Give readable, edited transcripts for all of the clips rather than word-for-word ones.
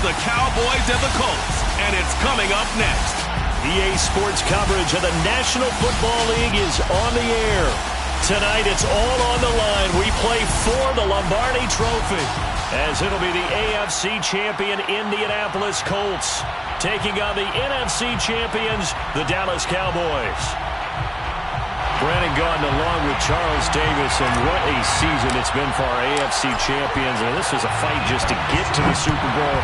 the Cowboys and the Colts, and it's coming up next. EA Sports coverage of the National Football League is on the air. Tonight, it's all on the line. We play for the Lombardi Trophy, as it'll be the AFC champion Indianapolis Colts taking on the NFC champions, the Dallas Cowboys. Brandon Gaudin along with Charles Davis, and what a season it's been for our AFC champions. And this was a fight just to get to the Super Bowl.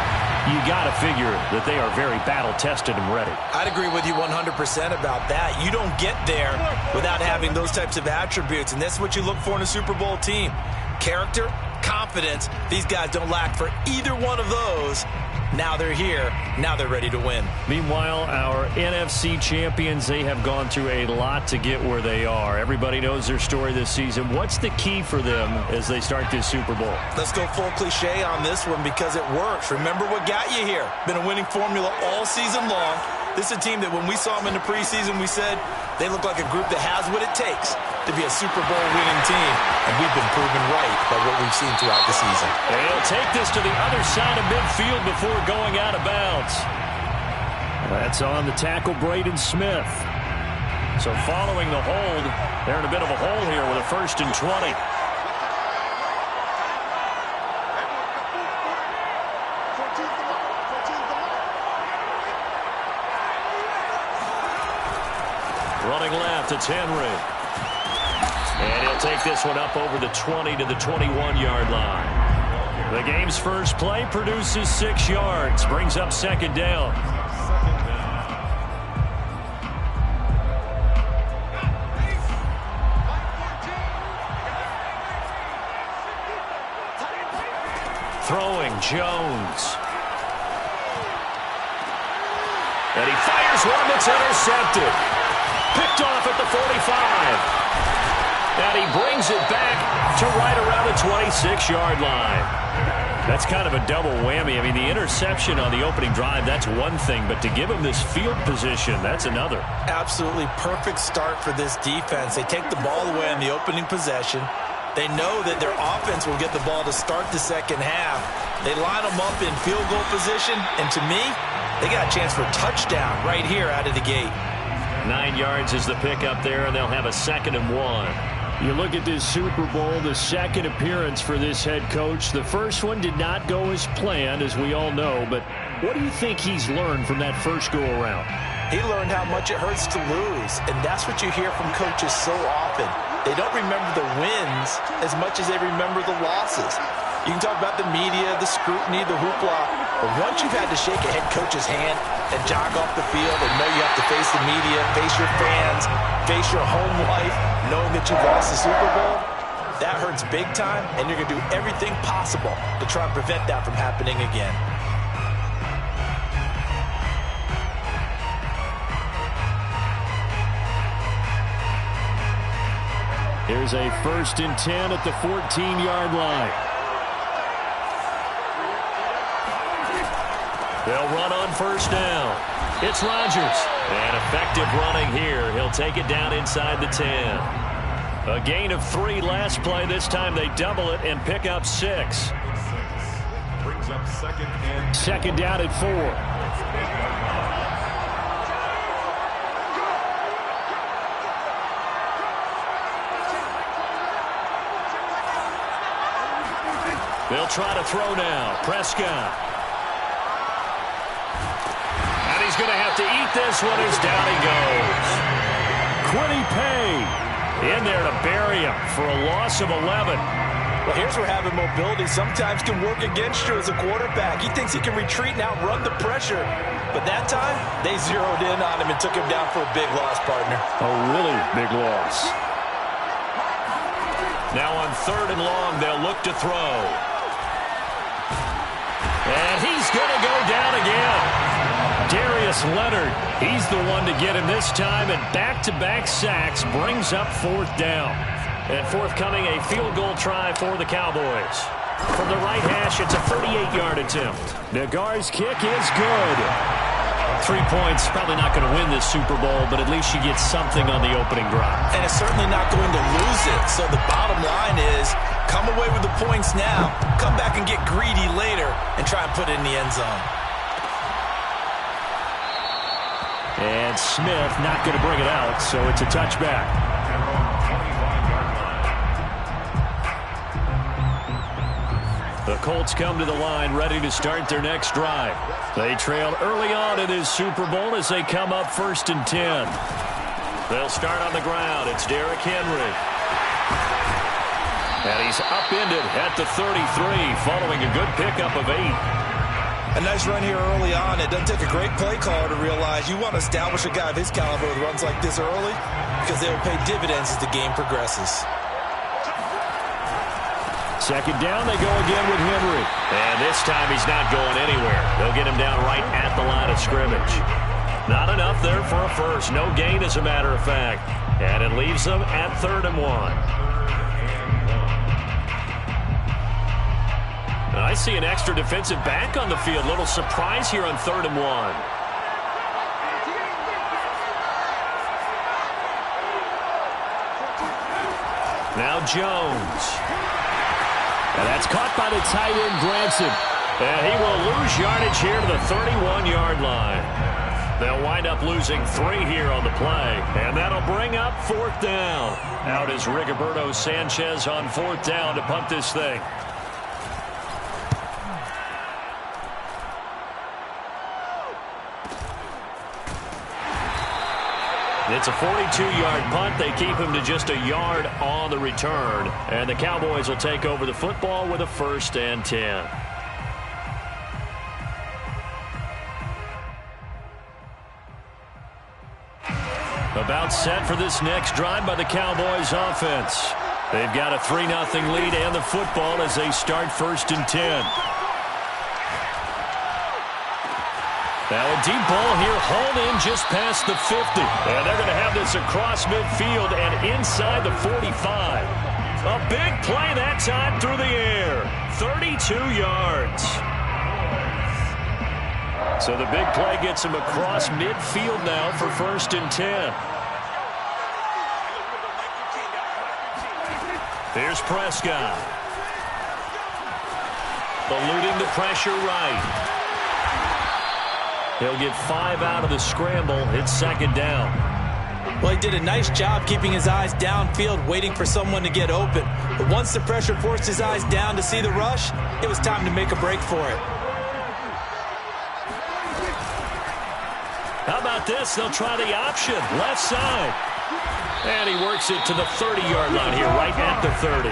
You got to figure that they are very battle-tested and ready. I'd agree with you 100% about that. You don't get there without having those types of attributes, and that's what you look for in a Super Bowl team. Character, confidence. These guys don't lack for either one of those. Now they're here. Now they're ready to win. Meanwhile, our NFC champions, they have gone through a lot to get where they are. Everybody knows their story this season. What's the key for them as they start this Super Bowl? Let's go full cliche on this one because it works. Remember what got you here. Been a winning formula all season long. This is a team that when we saw them in the preseason, we said they look like a group that has what it takes to be a Super Bowl winning team. And we've been proven right by what we've seen throughout the season. They'll take this to the other side of midfield before going out of bounds. That's on the tackle, Braden Smith. So following the hold, they're in a bit of a hole here with a 1st and 20. Running left, it's Henry. And he'll take this one up over the 20 to the 21-yard line. The game's first play produces 6 yards, brings up 2nd down. Throwing, Jones. And he fires one that's intercepted. Picked off at the 45. And he brings it back to right around the 26-yard line. That's kind of a double whammy. I mean, the interception on the opening drive, that's one thing. But to give him this field position, that's another. Absolutely perfect start for this defense. They take the ball away on the opening possession. They know that their offense will get the ball to start the second half. They line them up in field goal position. And to me, they got a chance for a touchdown right here out of the gate. 9 yards is the pickup there, and they'll have a 2nd and 1. You look at this Super Bowl, the second appearance for this head coach. The first one did not go as planned, as we all know. But what do you think he's learned from that first go-around? He learned how much it hurts to lose, and that's what you hear from coaches so often. They don't remember the wins as much as they remember the losses. You can talk about the media, the scrutiny, the hoopla, but once you've had to shake a head coach's hand and jog off the field and know you have to face the media, face your fans, face your home life, knowing that you've lost the Super Bowl, that hurts big time, and you're going to do everything possible to try and prevent that from happening again. Here's a 1st and 10 at the 14-yard line. They'll run on 1st down. It's Rodgers. And effective running here. He'll take it down inside the 10. A gain of 3 last play. This time they double it and pick up 6. Brings up 2nd down at 4. They'll try to throw now. Prescott. And he's going to have to eat this one as down he goes. Quiddy Pay in there to bury him for a loss of 11. Well, here's where having mobility sometimes can work against you as a quarterback. He thinks he can retreat and outrun the pressure. But that time, they zeroed in on him and took him down for a big loss, partner. A really big loss. Now on 3rd and long, they'll look to throw. And he's going to go down again. Darius Leonard, he's the one to get him this time, and back-to-back sacks brings up 4th down. And forthcoming, a field goal try for the Cowboys. From the right hash, it's a 38-yard attempt. Nagar's kick is good. 3 points, probably not going to win this Super Bowl, but at least you get something on the opening drive. And it's certainly not going to lose it. So the bottom line is Come away with the points now. Come back and get greedy later and try and put it in the end zone. And Smith not going to bring it out, so it's a touchback. The Colts come to the line ready to start their next drive. They trailed early on in this Super Bowl as they come up 1st and 10. They'll start on the ground. It's Derrick Henry. And he's upended at the 33 following a good pickup of 8. A nice run here early on. It doesn't take a great play caller to realize you want to establish a guy of his caliber with runs like this early because they will pay dividends as the game progresses. Second down, they go again with Henry. And this time he's not going anywhere. They'll get him down right at the line of scrimmage. Not enough there for a first. No gain, as a matter of fact. And it leaves them at 3rd and 1. I see an extra defensive back on the field. Little surprise here on 3rd and 1. Now Jones. And that's caught by the tight end, Granson. And he will lose yardage here to the 31-yard line. They'll wind up losing 3 here on the play. And that'll bring up 4th down. Out is Rigoberto Sanchez on 4th down to punt this thing. It's a 42-yard punt. They keep him to just a yard on the return. And the Cowboys will take over the football with a 1st and 10. About set for this next drive by the Cowboys offense. They've got a 3-0 lead and the football as they start 1st and 10. Now a deep ball here, hauled in just past the 50. And they're going to have this across midfield and inside the 45. A big play that time through the air. 32 yards. So the big play gets him across midfield now for 1st and 10. Here's Prescott. Eluding the pressure right. He'll get 5 out of the scramble. It's 2nd down. Well, he did a nice job keeping his eyes downfield, waiting for someone to get open. But once the pressure forced his eyes down to see the rush, it was time to make a break for it. How about this? They'll try the option. Left side. And he works it to the 30-yard line here, right at the 30.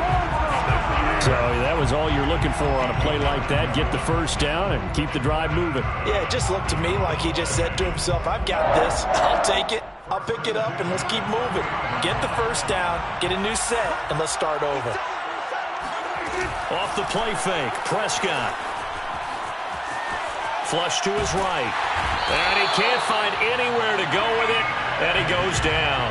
So that was all you're looking for on a play like that. Get the 1st down and keep the drive moving. Yeah, it just looked to me like he just said to himself, I've got this. I'll take it. I'll pick it up, and let's keep moving. Get the 1st down, get a new set, and let's start over. Off the play fake, Prescott. Flush to his right. And he can't find anywhere to go with it, and he goes down.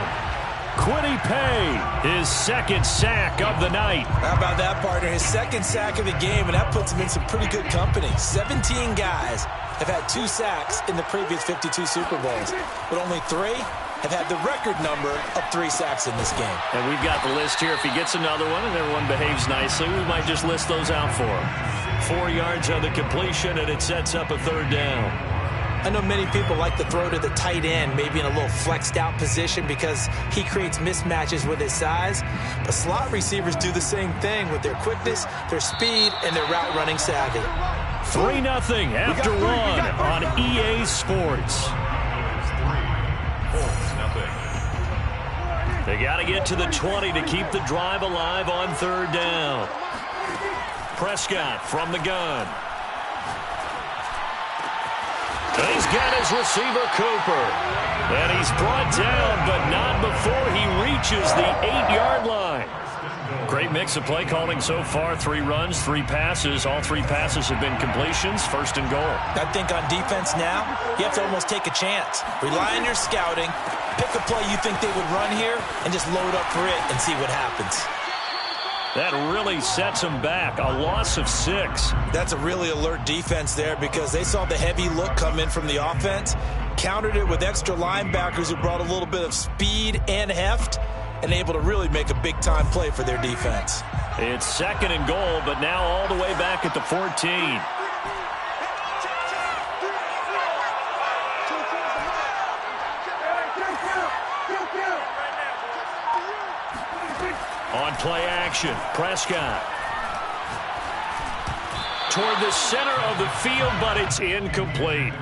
Kwity Paye, his 2nd sack of the night. How about that, partner? His 2nd sack of the game, and that puts him in some pretty good company. 17 guys have had 2 sacks in the previous 52 Super Bowls, but only 3 have had the record number of 3 sacks in this game. And we've got the list here. If he gets another one and everyone behaves nicely, we might just list those out for him. 4 yards on the completion, and it sets up a 3rd down. I know many people like to throw to the tight end, maybe in a little flexed out position because he creates mismatches with his size. But slot receivers do the same thing with their quickness, their speed, and their route running savvy. 3-0 after 1 on EA Sports. They got to get to the 20 to keep the drive alive on 3rd down. Prescott from the gun. He's got his receiver, Cooper. And he's brought down, but not before he reaches the 8-yard line. Great mix of play calling so far. 3 runs, 3 passes. All 3 passes have been completions. 1st and goal. I think on defense now, you have to almost take a chance. Rely on your scouting. Pick a play you think they would run here and just load up for it and see what happens. That really sets them back. A loss of 6. That's a really alert defense there because they saw the heavy look come in from the offense, countered it with extra linebackers who brought a little bit of speed and heft, and able to really make a big-time play for their defense. It's 2nd and goal, but now all the way back at the 14. On play action, Prescott. Toward the center of the field, but it's incomplete.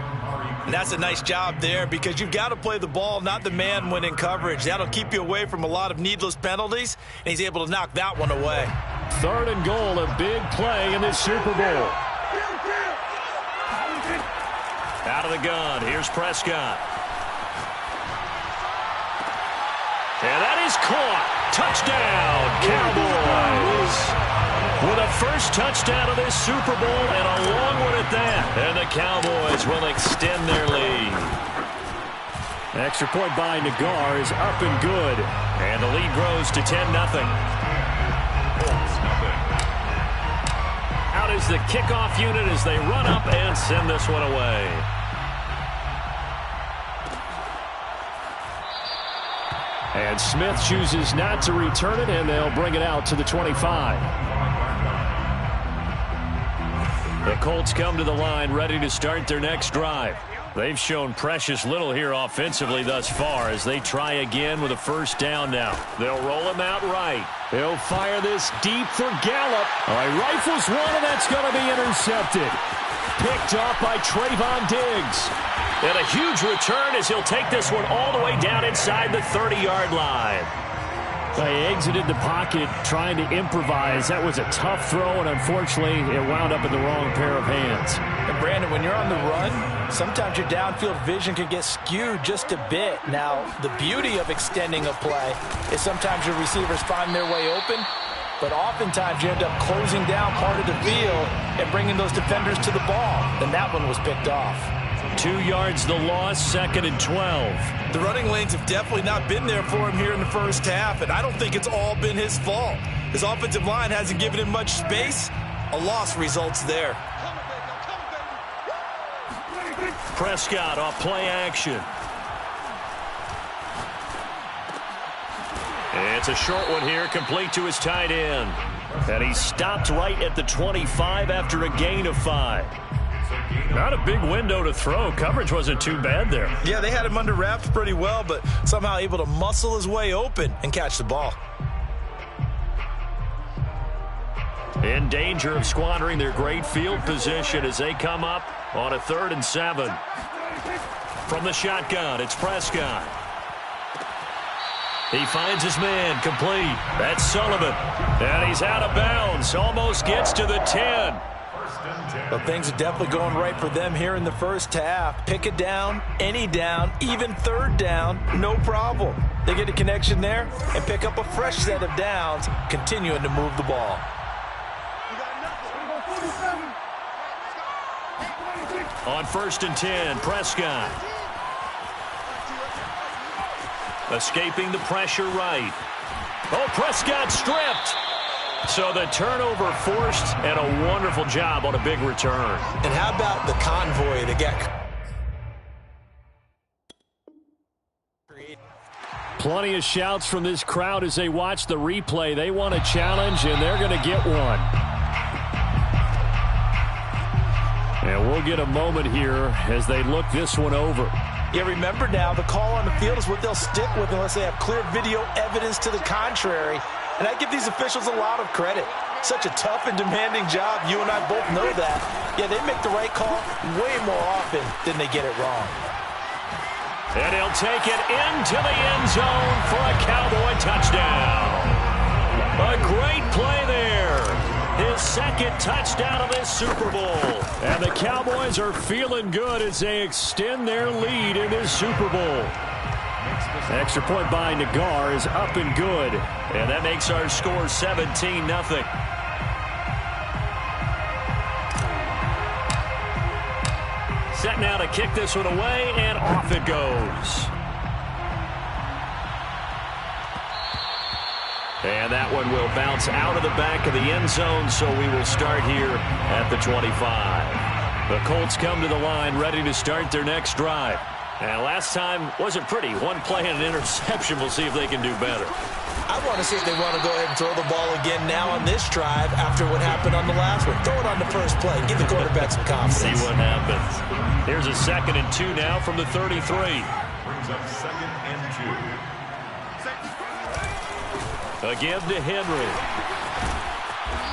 And that's a nice job there because you've got to play the ball, not the man when in coverage. That'll keep you away from a lot of needless penalties, and he's able to knock that one away. 3rd and goal, a big play in this Super Bowl. Out of the gun, here's Prescott. And that is caught. Touchdown, Cowboys. With a first touchdown of this Super Bowl and a long one at that. And the Cowboys will extend their lead. Extra point by Nagar is up and good. And the lead grows to 10-0. Out is the kickoff unit as they run up and send this one away. And Smith chooses not to return it, and they'll bring it out to the 25. The Colts come to the line ready to start their next drive. They've shown precious little here offensively thus far as they try again with a first down now. They'll roll him out right. He'll fire this deep for Gallup. All right, rifles one, and that's going to be intercepted. Picked off by Trayvon Diggs. And a huge return as he'll take this one all the way down inside the 30-yard line. They exited the pocket trying to improvise. That was a tough throw, and unfortunately, it wound up in the wrong pair of hands. And Brandon, when you're on the run, sometimes your downfield vision can get skewed just a bit. Now, the beauty of extending a play is sometimes your receivers find their way open, but oftentimes you end up closing down part of the field and bringing those defenders to the ball. And that one was picked off. 2 yards the loss, 2nd and 12. The running lanes have definitely not been there for him here in the first half, and I don't think it's all been his fault. His offensive line hasn't given him much space. A loss results there. Prescott off play action. It's a short one here, complete to his tight end. And he stopped right at the 25 after a gain of 5. Not a big window to throw. Coverage wasn't too bad there. Yeah, they had him under wraps pretty well, but somehow able to muscle his way open and catch the ball. In danger of squandering their great field position as they come up on a 3rd and 7. From the shotgun, it's Prescott. He finds his man, complete. That's Sullivan. And he's out of bounds. Almost gets to the 10. Well, things are definitely going right for them here in the first half. Pick it down, any down, even 3rd down, no problem. They get a connection there and pick up a fresh set of downs, continuing to move the ball. On 1st and 10, Prescott. Escaping the pressure right. Oh, Prescott stripped. So the turnover forced, and a wonderful job on a big return. And how about the convoy that got created? Plenty of shouts from this crowd as they watch the replay. They want a challenge, and they're going to get one. And we'll get a moment here as they look this one over. Yeah, remember now, the call on the field is what they'll stick with unless they have clear video evidence to the contrary. And I give these officials a lot of credit. Such a tough and demanding job. You and I both know that. Yeah, they make the right call way more often than they get it wrong. And he'll take it into the end zone for a Cowboy touchdown. A great play there. His 2nd touchdown of this Super Bowl. And the Cowboys are feeling good as they extend their lead in this Super Bowl. Extra point by Nagar is up and good. And that makes our score 17-0. Set now to kick this one away, and off it goes. And that one will bounce out of the back of the end zone, so we will start here at the 25. The Colts come to the line ready to start their next drive. And last time wasn't pretty. One play and an interception. We'll see if they can do better. I want to see if they want to go ahead and throw the ball again now on this drive after what happened on the last one. Throw it on the first play. Give the quarterback some confidence. See what happens. Here's a 2nd and 2 now from the 33. Brings up 2nd and 2. Again to Henry.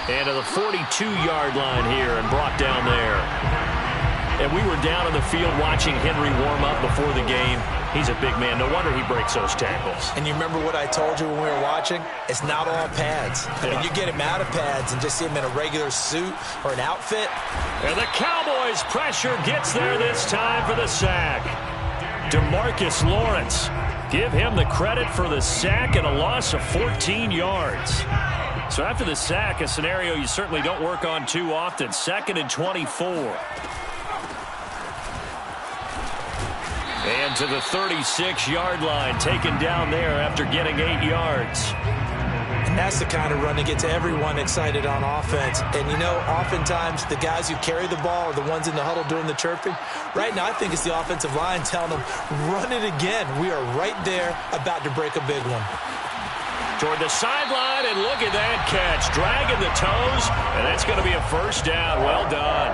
And to the 42-yard line here and brought down there. And we were down on the field watching Henry warm up before the game. He's a big man. No wonder he breaks those tackles. And you remember what I told you when we were watching? It's not all pads. I mean, you get him out of pads and just see him in a regular suit or an outfit. And the Cowboys' pressure gets there this time for the sack. DeMarcus Lawrence. Give him the credit for the sack and a loss of 14 yards. So after the sack, a scenario you certainly don't work on too often. 2nd and 24. And to the 36-yard line, taken down there after getting 8 yards. And that's the kind of run that gets everyone excited on offense. And, you know, oftentimes the guys who carry the ball are the ones in the huddle doing the chirping. Right now, I think it's the offensive line telling them, run it again. We are right there about to break a big one. Toward the sideline, and look at that catch. Dragging the toes, and that's going to be a first down. Well done.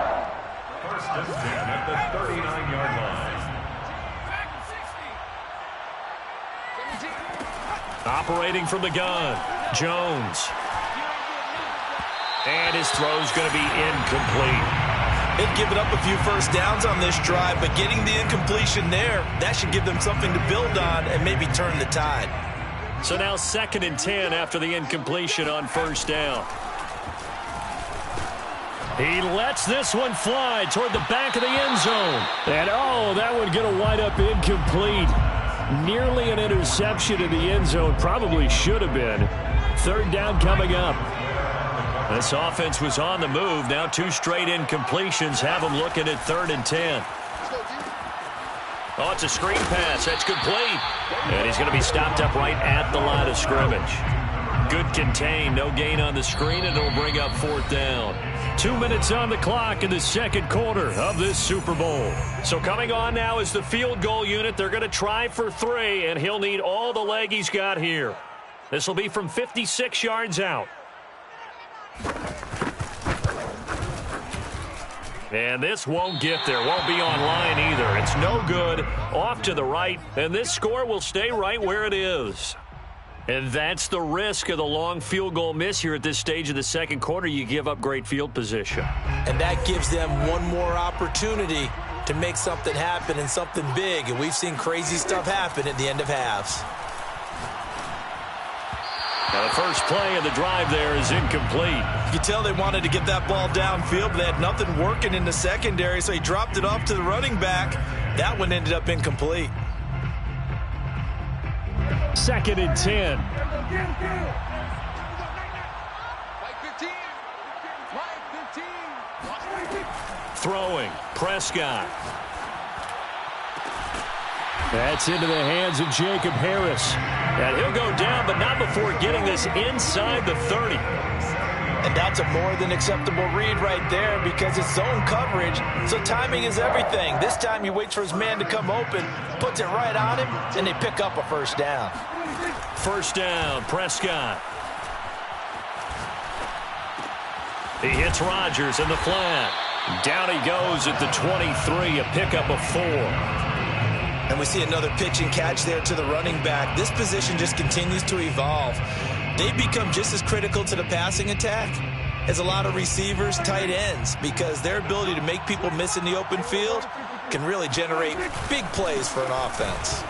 1st and 10 at the 39-yard line. Operating from the gun, Jones. And his throw's going to be incomplete. They've given up a few first downs on this drive, but getting the incompletion there, that should give them something to build on and maybe turn the tide. So now 2nd and 10 after the incompletion on first down. He lets this one fly toward the back of the end zone. And, oh, that one going to wind up incomplete. Nearly an interception in the end zone. Probably should have been. 3rd down coming up. This offense was on the move. Now 2 straight incompletions have them looking at 3rd and 10. Oh, it's a screen pass. That's complete. And he's going to be stopped up right at the line of scrimmage. Good contain. No gain on the screen, and it'll bring up 4th down. 2 minutes on the clock in the 2nd quarter of this Super Bowl. So coming on now is the field goal unit. They're going to try for 3, and he'll need all the leg he's got here. This will be from 56 yards out. And this won't get there. Won't be online either. It's no good. Off to the right. And this score will stay right where it is. And that's the risk of the long field goal miss here at this stage of the 2nd quarter. You give up great field position. And that gives them one more opportunity to make something happen and something big. And we've seen crazy stuff happen at the end of halves. Now the first play of the drive there is incomplete. You can tell they wanted to get that ball downfield, but they had nothing working in the secondary, so he dropped it off to the running back. That one ended up incomplete. 2nd and 10. Throwing, Prescott. That's into the hands of Jacob Harris. And he'll go down, but not before getting this inside the 30. And that's a more than acceptable read right there because it's zone coverage, so timing is everything. This time he waits for his man to come open, puts it right on him, and they pick up a first down. First down, Prescott. He hits Rodgers in the flat. Down he goes at the 23, a pickup of 4. And we see another pitch and catch there to the running back. This position just continues to evolve. They become just as critical to the passing attack as a lot of receivers, tight ends, because their ability to make people miss in the open field can really generate big plays for an offense.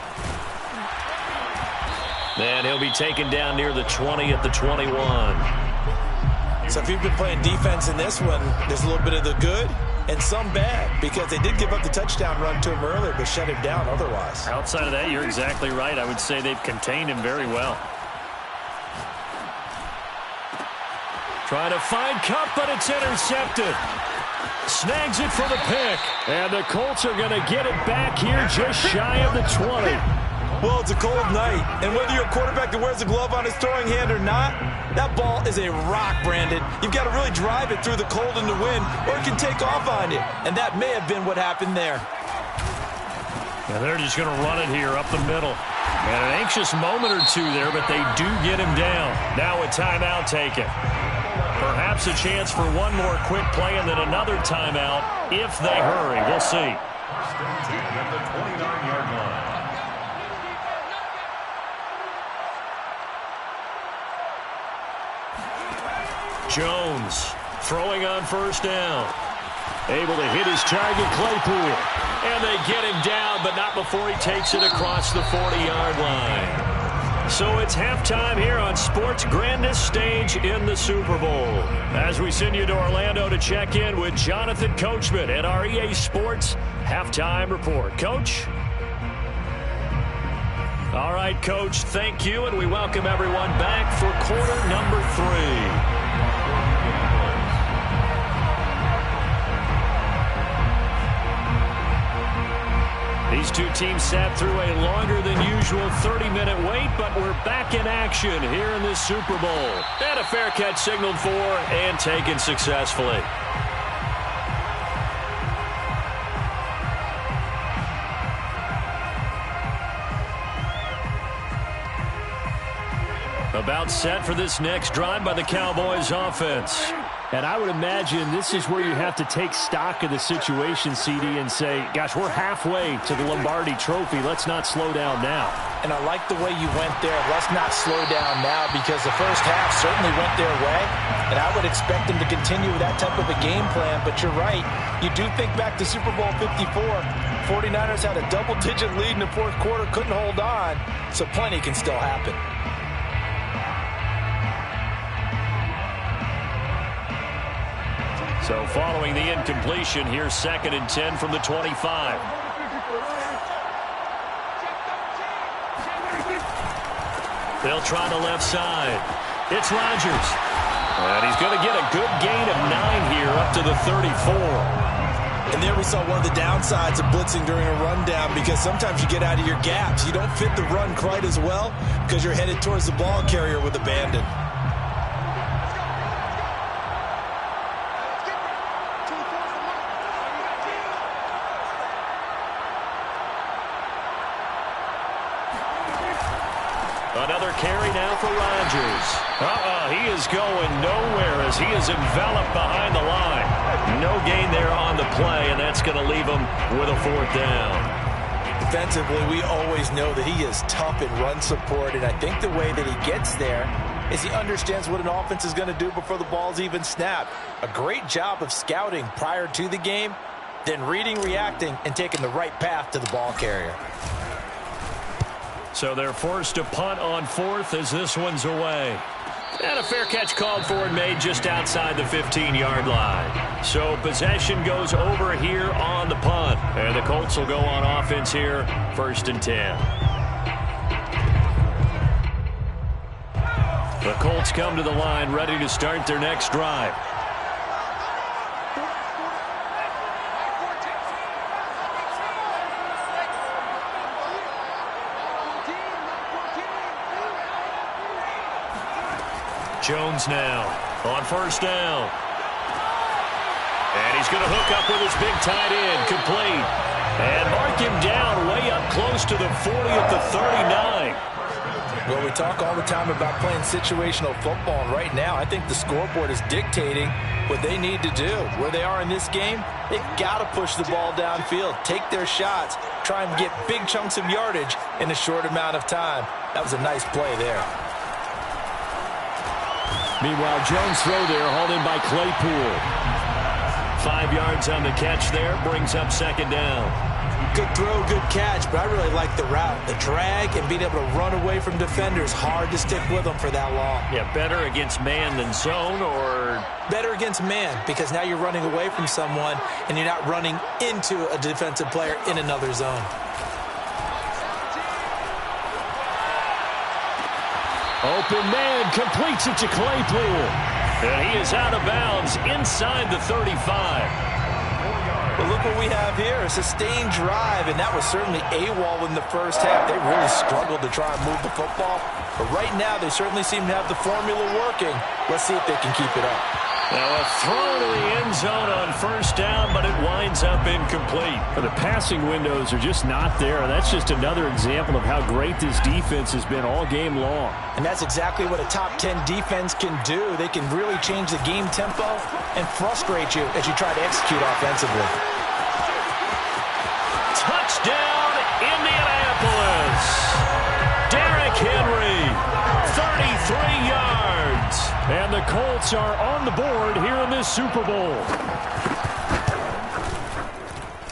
And he'll be taken down near the 20 at the 21. So if you've been playing defense in this one, there's a little bit of the good and some bad, because they did give up the touchdown run to him earlier, but shut him down otherwise. Outside of that, you're exactly right. I would say they've contained him very well. Trying to find Cup, but it's intercepted. Snags it for the pick. And the Colts are going to get it back here just shy of the 20. Well, it's a cold night, and whether you're a quarterback that wears a glove on his throwing hand or not, that ball is a rock, Brandon. You've got to really drive it through the cold and the wind, or it can take off on you. And that may have been what happened there. And they're just going to run it here up the middle. And an anxious moment or two there, but they do get him down. Now a timeout taken. Perhaps a chance for one more quick play and then another timeout if they hurry. We'll see. First and 10 at the 29-yard line. Jones throwing on first down. Able to hit his target, Claypool. And they get him down, but not before he takes it across the 40-yard line. So it's halftime here on sports' grandest stage in the Super Bowl. As we send you to Orlando to check in with Jonathan Coachman at our EA Sports Halftime Report. Coach? All right, Coach, thank you, and we welcome everyone back for quarter number 3. These two teams sat through a longer than usual 30-minute wait, but we're back in action here in this Super Bowl. And a fair catch signaled for and taken successfully. About set for this next drive by the Cowboys offense. And I would imagine this is where you have to take stock of the situation, CD, and say, gosh, we're halfway to the Lombardi Trophy. Let's not slow down now. And I like the way you went there. Let's not slow down now, because the first half certainly went their way. And I would expect them to continue with that type of a game plan. But you're right. You do think back to Super Bowl 54. 49ers had a double-digit lead in the fourth quarter, couldn't hold on. So plenty can still happen. So following the incompletion, here's 2nd and 10 from the 25. They'll try the left side. It's Rodgers. And he's going to get a good gain of 9 here up to the 34. And there we saw one of the downsides of blitzing during a rundown, because sometimes you get out of your gaps. You don't fit the run quite as well because you're headed towards the ball carrier with abandon. Another carry now for Rodgers. He is going nowhere as he is enveloped behind the line. No gain there on the play, and that's going to leave him with a 4th down. Defensively, we always know that he is tough in run support, and I think the way that he gets there is he understands what an offense is going to do before the ball's even snapped. A great job of scouting prior to the game, then reading, reacting, and taking the right path to the ball carrier. So they're forced to punt on 4th as this one's away. And a fair catch called for and made just outside the 15-yard line. So possession goes over here on the punt. And the Colts will go on offense here, 1st and 10. The Colts come to the line ready to start their next drive. Jones now on 1st down. And he's going to hook up with his big tight end, complete. And mark him down way up close to the 40 at the 39. Well, we talk all the time about playing situational football, and right now I think the scoreboard is dictating what they need to do. Where they are in this game, they've got to push the ball downfield, take their shots, try and get big chunks of yardage in a short amount of time. That was a nice play there. Meanwhile, Jones' throw there hauled in by Claypool. 5 yards on the catch there, brings up 2nd down. Good throw, good catch, but I really like the route. The drag and being able to run away from defenders, hard to stick with them for that long. Yeah, better against man than zone, or? Better against man, because now you're running away from someone and you're not running into a defensive player in another zone. Open man, completes it to Claypool. And he is out of bounds inside the 35. But look what we have here, a sustained drive, and that was certainly AWOL in the first half. They really struggled to try and move the football. But right now, they certainly seem to have the formula working. Let's see if they can keep it up. Now a throw to the end zone on first down, but it winds up incomplete. The passing windows are just not there. That's just another example of how great this defense has been all game long. And that's exactly what a top 10 defense can do. They can really change the game tempo and frustrate you as you try to execute offensively. Touchdown, Indianapolis. Derrick Henry, 33 yards. And the Colts are on the board here in this Super Bowl.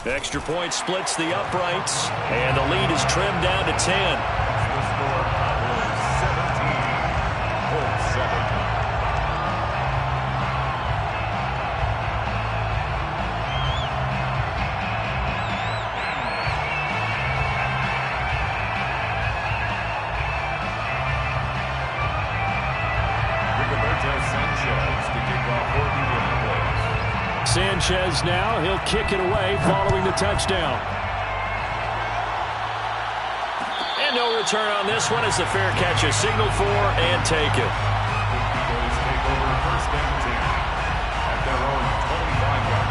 Extra point splits the uprights, and the lead is trimmed down to 10. Sanchez now, he'll kick it away following the touchdown. And no return on this one as the fair catch is signaled for and taken. Take over first and 10 at their own 25-yard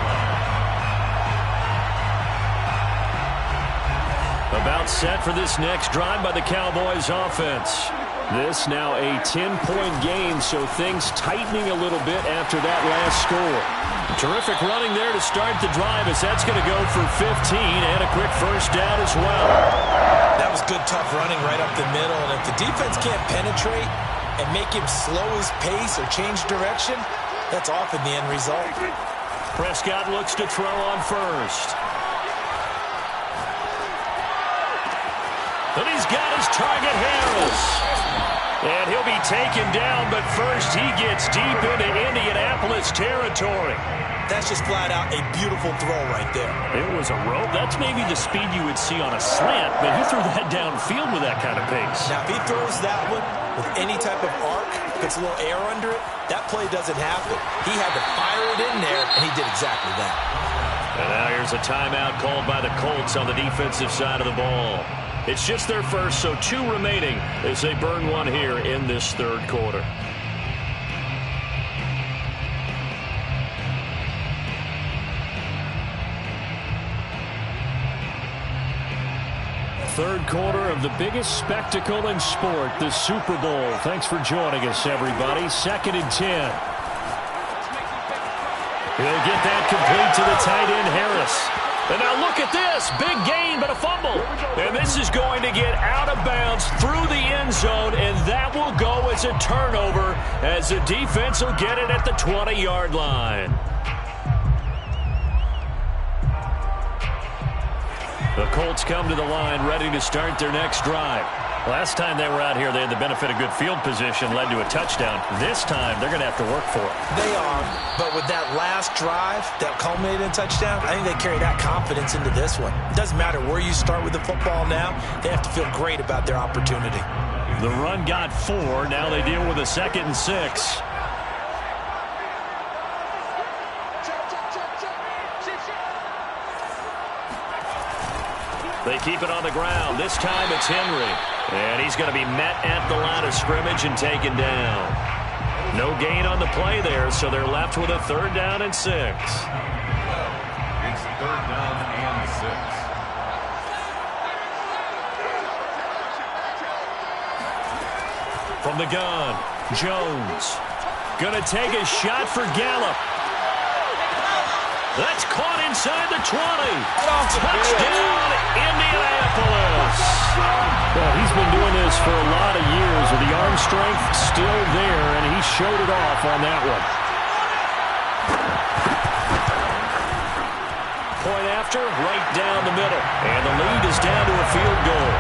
line. About set for this next drive by the Cowboys offense. This now a 10-point game, so things tightening a little bit after that last score. Terrific running there to start the drive as that's going to go for 15 and a quick first down as well. That was good, tough running right up the middle. And if the defense can't penetrate and make him slow his pace or change direction, that's often the end result. Prescott looks to throw on first. And he's got his target, Harris. And he'll be taken down, but first he gets deep into Indianapolis territory. That's just flat out a beautiful throw right there. It was a rope. That's maybe the speed you would see on a slant, but he threw that downfield with that kind of pace. Now, if he throws that one with any type of arc, puts a little air under it, that play doesn't happen. He had to fire it in there, and he did exactly that. And now here's a timeout called by the Colts on the defensive side of the ball. It's just their first, so 2 remaining as they burn one here in this third quarter. Third quarter of the biggest spectacle in sport, the Super Bowl. Thanks for joining us, everybody. 2nd and 10. He'll get that complete to the tight end, Harris. And now look at this. Big gain, but a fumble. And this is going to get out of bounds through the end zone, and that will go as a turnover as the defense will get it at the 20-yard line. The Colts come to the line ready to start their next drive. Last time they were out here, they had the benefit of good field position, led to a touchdown. This time, they're going to have to work for it. They are, but with that last drive that culminated in a touchdown, I think they carry that confidence into this one. It doesn't matter where you start with the football now. They have to feel great about their opportunity. The run got 4. Now they deal with a 2nd and 6. They keep it on the ground. This time it's Henry. And he's going to be met at the line of scrimmage and taken down. No gain on the play there, so they're left with a 3rd down and 6. It's 3rd down and 6. From the gun, Jones. Going to take a shot for Gallup. That's caught inside the 20. Touchdown, Indianapolis. Well, he's been doing this for a lot of years with the arm strength still there, and he showed it off on that one. Point after, right down the middle. And the lead is down to a field goal.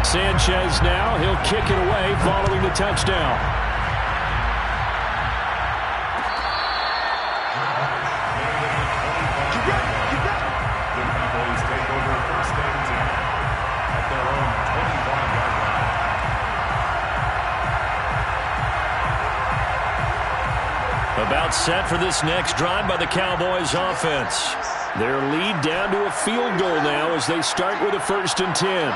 Sanchez now, he'll kick it away following the touchdown. The Cowboys take over first and 10 at their own 25-yard about set for this next drive by the Cowboys offense. Their lead down to a field goal now as they start with a 1st and 10.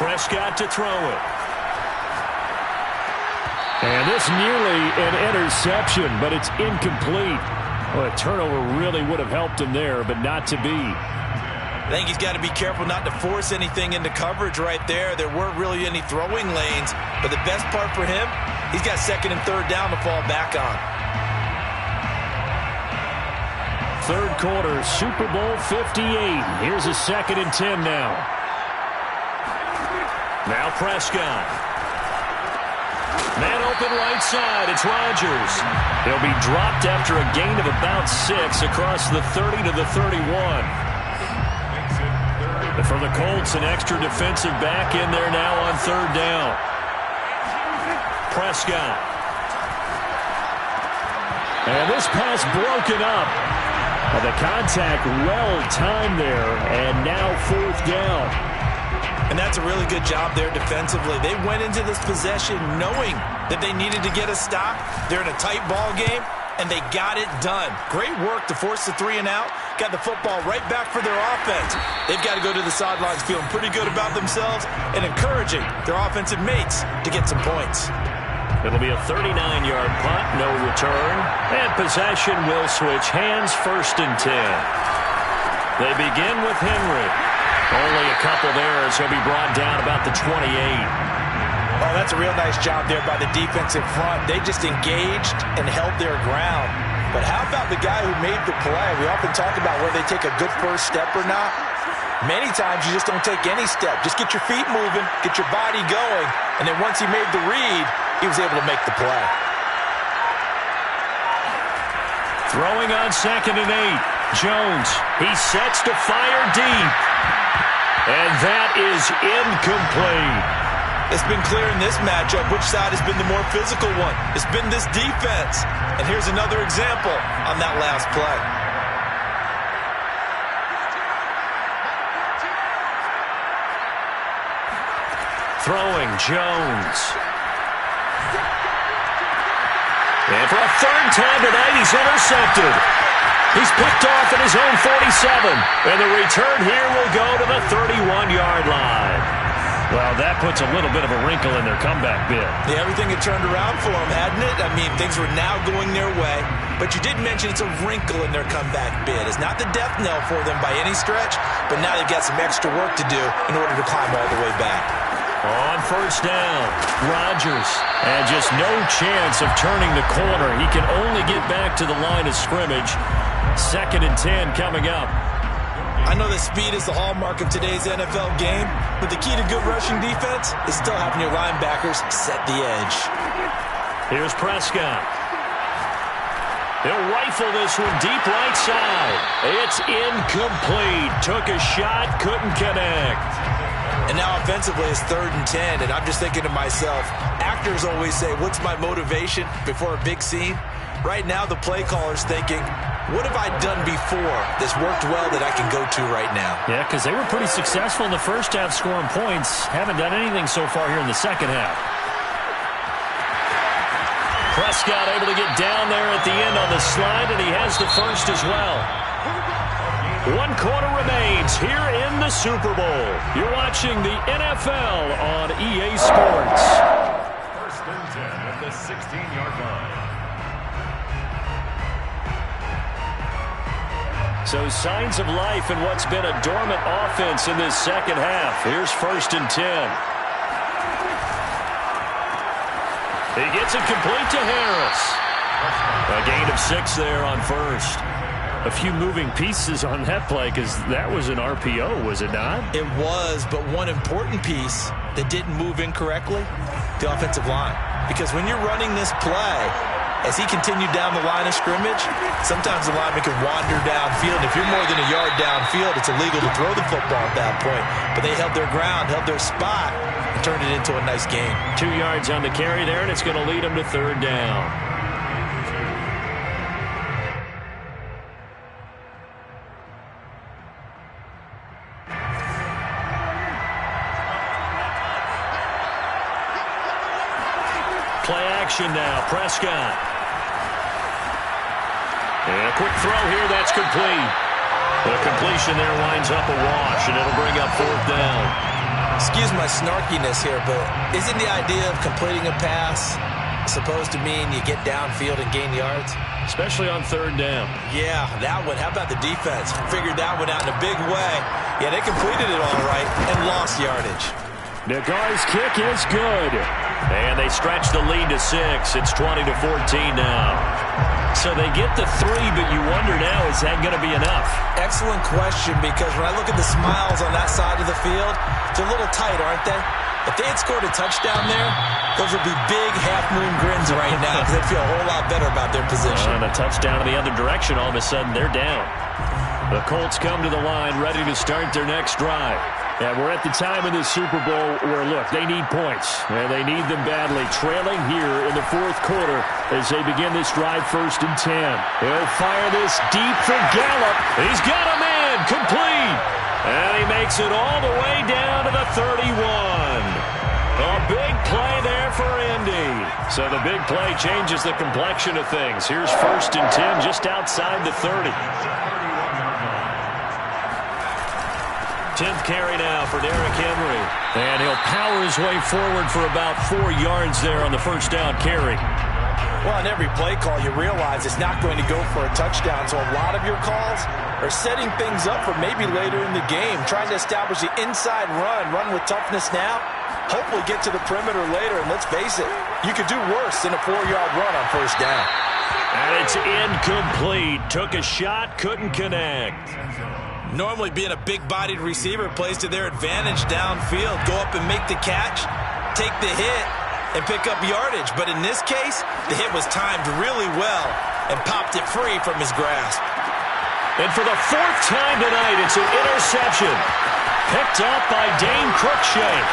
Prescott to throw it. And this nearly an interception, but it's incomplete. Well, a turnover really would have helped him there, but not to be. I think he's got to be careful not to force anything into coverage right there. There weren't really any throwing lanes, but the best part for him, he's got 2nd and 3rd down to fall back on. 3rd quarter, Super Bowl 58. Here's a 2nd and 10 now. Now Prescott. Man open right side. It's Rodgers. He'll be dropped after a gain of about 6 across the 30 to the 31. For the Colts, an extra defensive back in there now on 3rd down. Prescott. And this pass broken up. The contact well-timed there, and now 4th down. And that's a really good job there defensively. They went into this possession knowing that they needed to get a stop. They're in a tight ball game, and they got it done. Great work to force the 3 and out. Got the football right back for their offense. They've got to go to the sidelines feeling pretty good about themselves and encouraging their offensive mates to get some points. It'll be a 39-yard punt, no return. And possession will switch hands, 1st and 10. They begin with Henry. Only a couple there as he'll be brought down about the 28. Oh, that's a real nice job there by the defensive front. They just engaged and held their ground. But how about the guy who made the play? We often talk about whether they take a good first step or not. Many times you just don't take any step. Just get your feet moving, get your body going, and then once he made the read, he was able to make the play. Throwing on 2nd and 8. Jones, he sets to fire deep. And that is incomplete. It's been clear in this matchup which side has been the more physical one. It's been this defense. And here's another example on that last play. Throwing Jones. And for a 3rd time tonight, he's intercepted. He's picked off at his own 47. And the return here will go to the 31-yard line. Well, that puts a little bit of a wrinkle in their comeback bid. Yeah, everything had turned around for them, hadn't it? I mean, things were now going their way. But you did mention it's a wrinkle in their comeback bid. It's not the death knell for them by any stretch, but now they've got some extra work to do in order to climb all the way back. On 1st down, Rodgers. And just no chance of turning the corner. He can only get back to the line of scrimmage. 2nd and 10 coming up. I know that speed is the hallmark of today's NFL game, but the key to good rushing defense is still having your linebackers set the edge. Here's Prescott. He'll rifle this one deep right side. It's incomplete. Took a shot, couldn't connect. And now offensively it's 3rd and 10, and I'm just thinking to myself, actors always say, what's my motivation before a big scene? Right now the play caller's thinking, what have I done before that's worked well that I can go to right now? Yeah, because they were pretty successful in the first half scoring points. Haven't done anything so far here in the second half. Prescott able to get down there at the end on the slide, and he has the 1st as well. 1 quarter remains here in the Super Bowl. You're watching the NFL on EA Sports. 1st and 10 at the 16-yard line. So signs of life in what's been a dormant offense in this second half. Here's 1st and 10. He gets it complete to Harris. A gain of 6 there on 1st. A few moving pieces on that play because that was an RPO, was it not? It was, but one important piece that didn't move incorrectly, the offensive line. Because when you're running this play, as he continued down the line of scrimmage, sometimes the lineman can wander downfield. If you're more than a yard downfield, it's illegal to throw the football at that point. But they held their ground, held their spot, and turned it into a nice game. 2 yards on the carry there, and it's going to lead them to 3rd down. action now. Prescott. And a quick throw here. That's complete. The completion there winds up a wash, and it'll bring up 4th down. Excuse my snarkiness here, but isn't the idea of completing a pass supposed to mean you get downfield and gain yards? Especially on 3rd down. Yeah, that one. How about the defense? Figured that one out in a big way. Yeah, they completed it all right and lost yardage. Nagar's kick is good. And they stretch the lead to 6. It's 20-14 now. So they get the 3, but you wonder now, is that going to be enough? Excellent question, because when I look at the smiles on that side of the field, they're a little tight, aren't they? If they had scored a touchdown there, those would be big half-moon grins right now because they'd feel a whole lot better about their position. And a touchdown in the other direction, all of a sudden they're down. The Colts come to the line ready to start their next drive. And we're at the time in the Super Bowl where, look, they need points. And they need them badly. Trailing here in the 4th quarter as they begin this drive 1st and 10. He'll fire this deep for Gallup. He's got a man complete. And he makes it all the way down to the 31. A big play there for Indy. So the big play changes the complexion of things. Here's 1st and 10 just outside the 30. 10th carry now for Derrick Henry. And he'll power his way forward for about 4 yards there on the 1st down carry. Well, on every play call, you realize it's not going to go for a touchdown. So a lot of your calls are setting things up for maybe later in the game, trying to establish the inside run with toughness now, hopefully get to the perimeter later. And let's face it, you could do worse than a 4-yard run on 1st down. And it's incomplete. Took a shot, couldn't connect. Normally being a big-bodied receiver plays to their advantage downfield. Go up and make the catch, take the hit, and pick up yardage. But in this case, the hit was timed really well and popped it free from his grasp. And for the 4th time tonight, it's an interception. Picked up by Dane Cruikshank.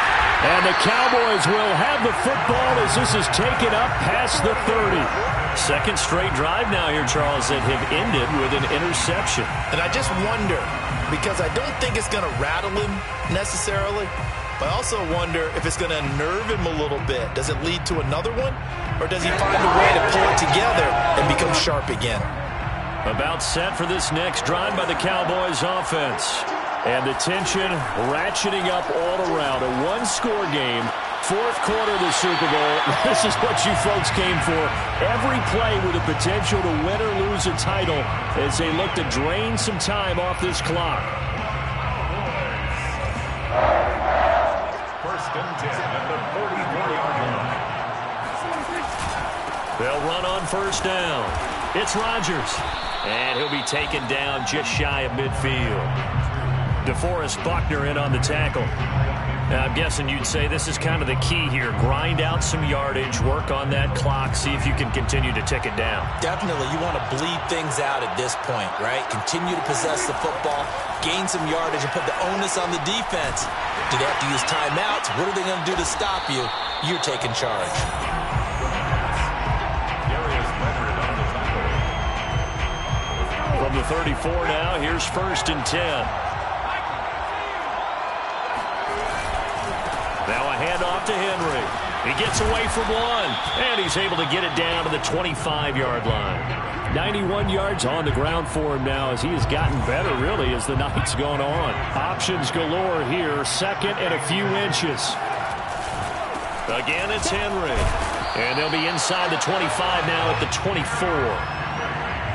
And the Cowboys will have the football as this is taken up past the 30. 2nd straight drive now here, Charles, that have ended with an interception. And I just wonder, because I don't think it's going to rattle him necessarily, but I also wonder if it's going to unnerve him a little bit. Does it lead to another one? Or does he find a way to pull it together and become sharp again? About set for this next drive by the Cowboys offense. And the tension ratcheting up all around. A 1-score game. 4th quarter of the Super Bowl. This is what you folks came for. Every play with the potential to win or lose a title as they look to drain some time off this clock. 1st and 10 at the 44-yard line. They'll run on 1st down. It's Rodgers. And he'll be taken down just shy of midfield. DeForest Buckner in on the tackle. Now, I'm guessing you'd say this is kind of the key here. Grind out some yardage, work on that clock, see if you can continue to tick it down. Definitely. You want to bleed things out at this point, right? Continue to possess the football, gain some yardage, and put the onus on the defense. Do they have to use timeouts? What are they going to do to stop you? You're taking charge. From the 34 now, here's 1st and 10. Now a handoff to Henry. He gets away from one, and he's able to get it down to the 25-yard line. 91 yards on the ground for him now as he has gotten better, really, as the night's gone on. Options galore here, 2nd and a few inches. Again, it's Henry. And they'll be inside the 25 now at the 24.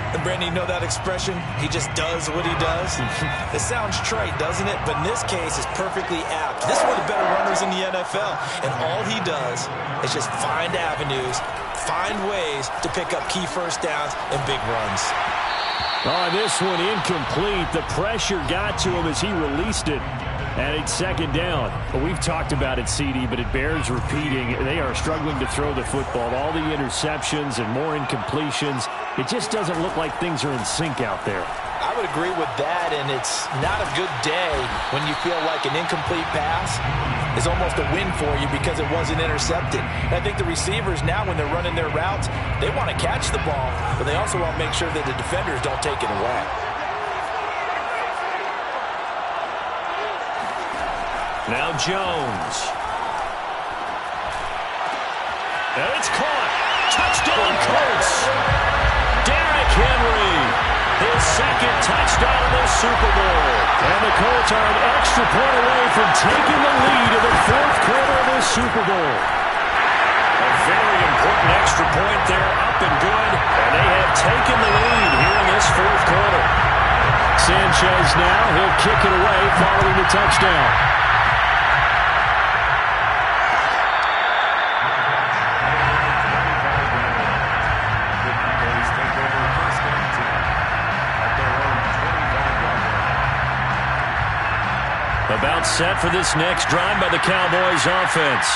And Brandon, you know that expression? He just does what he does. It sounds trite, doesn't it? But in this case, it's perfectly apt. This is one of the better runners in the NFL. And all he does is just find avenues, find ways to pick up key 1st downs and big runs. Oh, this one incomplete. The pressure got to him as he released it. And it's 2nd down. Well, we've talked about it, CD, but it bears repeating. They are struggling to throw the football. All the interceptions and more incompletions. It just doesn't look like things are in sync out there. I would agree with that, and it's not a good day when you feel like an incomplete pass is almost a win for you because it wasn't intercepted. And I think the receivers now, when they're running their routes, they want to catch the ball, but they also want to make sure that the defenders don't take it away. Now Jones. And it's caught. Touchdown, Colts. Derrick Henry, his second touchdown of the Super Bowl. And the Colts are an extra point away from taking the lead in the fourth quarter of the Super Bowl. A very important extra point there, up and good. And they have taken the lead here in this fourth quarter. Sanchez now, he'll kick it away following the touchdown. About set for this next drive by the Cowboys offense.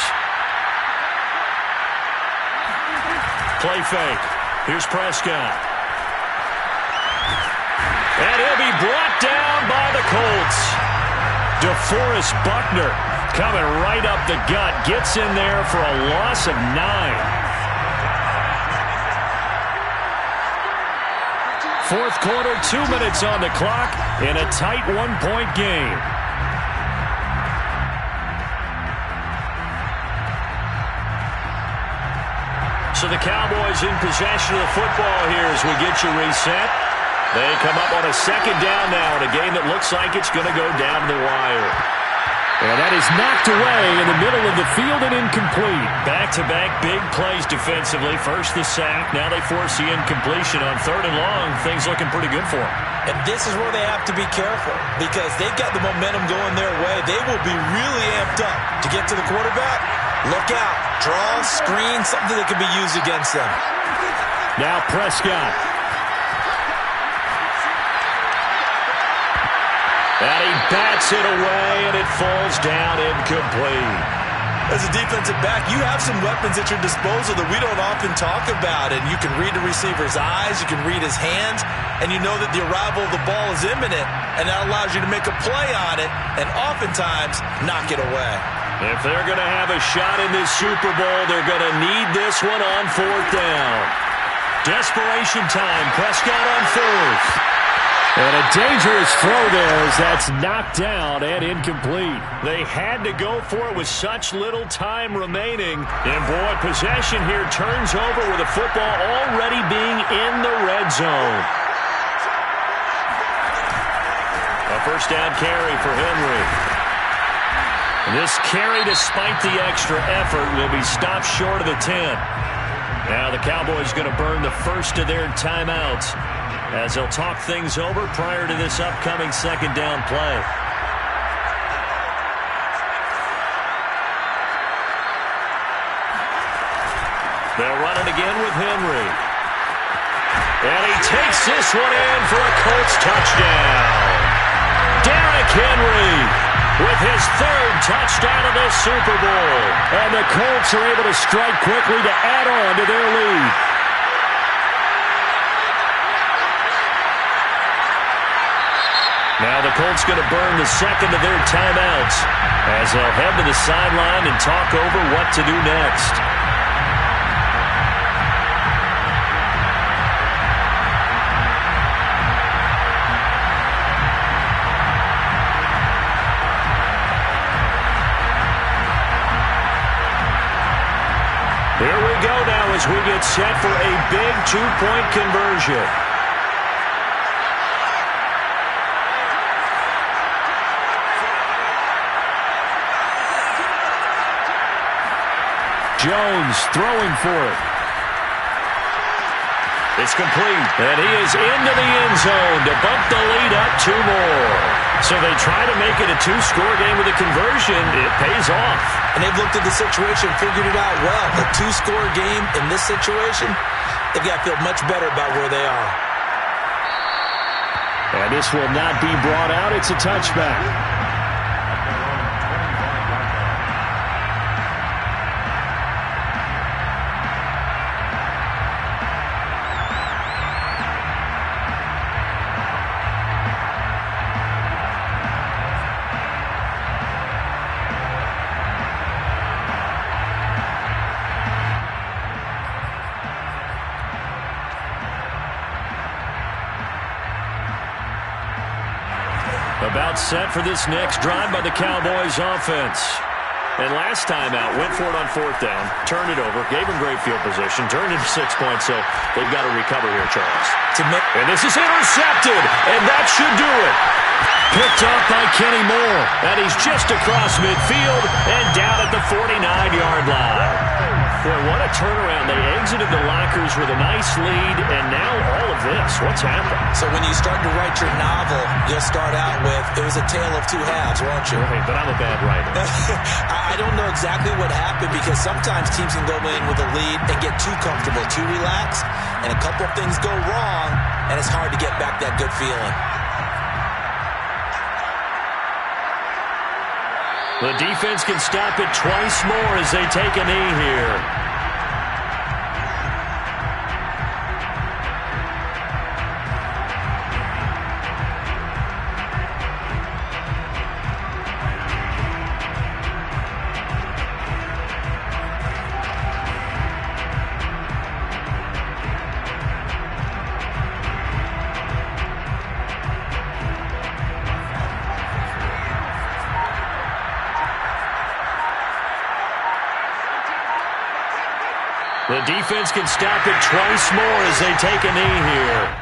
Play fake. Here's Prescott. And he'll be brought down by the Colts. DeForest Buckner coming right up the gut. Gets in there for a loss of 9. Fourth quarter, 2 minutes on the clock in a tight one-point game. So the Cowboys in possession of the football here as we get you reset. They come up on a second down now in a game that looks like it's going to go down the wire. And that is knocked away in the middle of the field and incomplete. Back-to-back big plays defensively. First the sack, now they force the incompletion on 3rd and long. Things looking pretty good for them. And this is where they have to be careful because they've got the momentum going their way. They will be really amped up to get to the quarterback. Look out. Draw, screen, something that can be used against them. Now Prescott. And he bats it away, and it falls down incomplete. As a defensive back, you have some weapons at your disposal that we don't often talk about. And you can read the receiver's eyes, you can read his hands, and you know that the arrival of the ball is imminent, and that allows you to make a play on it and oftentimes knock it away. If they're going to have a shot in this Super Bowl, they're going to need this one on 4th down. Desperation time. Prescott on 4th. And a dangerous throw there as that's knocked down and incomplete. They had to go for it with such little time remaining. And, boy, possession here turns over with the football already being in the red zone. A first down carry for Henry. This carry, despite the extra effort, will be stopped short of the 10. Now the Cowboys going to burn the first of their timeouts as they'll talk things over prior to this upcoming second down play. They'll run it again with Henry. And he takes this one in for a Colts touchdown. Derrick Henry with his 3rd touchdown of the Super Bowl. And the Colts are able to strike quickly to add on to their lead. Now the Colts going to burn the second of their timeouts as they'll head to the sideline and talk over what to do next. Here we go now as we get set for a big 2-point conversion. Jones throwing for it. It's complete, and he is into the end zone to bump the lead up 2 more. So they try to make it a 2-score game with a conversion. It pays off. And they've looked at the situation, figured it out well. A 2-score game in this situation, they've got to feel much better about where they are. And this will not be brought out. It's a touchback. About set for this next drive by the Cowboys offense. And last time out, went for it on 4th down, turned it over, gave him great field position, turned into 6 points, so they've got to recover here, Charles. And this is intercepted, and that should do it. Picked up by Kenny Moore, and he's just across midfield and down at the 49-yard line. Boy, what a turnaround. They exited the lockers with a nice lead, and now all of this. What's happened? So when you start to write your novel, you'll start out with, it was a tale of two halves, won't you? Right, but I'm a bad writer. I don't know exactly what happened because sometimes teams can go in with a lead and get too comfortable, too relaxed, and a couple of things go wrong, and it's hard to get back that good feeling. The defense can stop it twice more as they take a knee here. The defense can stop it twice more as they take a knee here.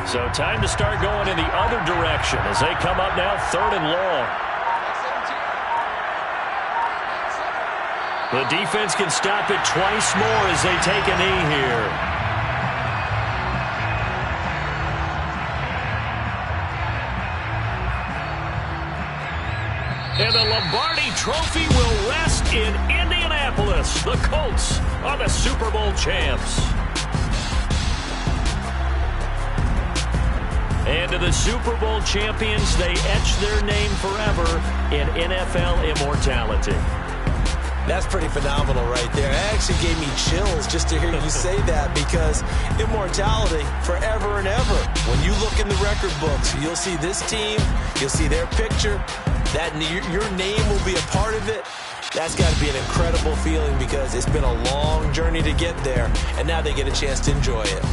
So time to start going in the other direction as they come up now 3rd and long. The defense can stop it twice more as they take a knee here. And the Lombardi Trophy will rest in Indianapolis. The Colts are the Super Bowl champs. And to the Super Bowl champions, they etch their name forever in NFL immortality. That's pretty phenomenal right there. It actually gave me chills just to hear you say that because immortality forever and ever. When you look in the record books, you'll see this team, you'll see their picture, that your name will be a part of it. That's got to be an incredible feeling because it's been a long journey to get there, and now they get a chance to enjoy it.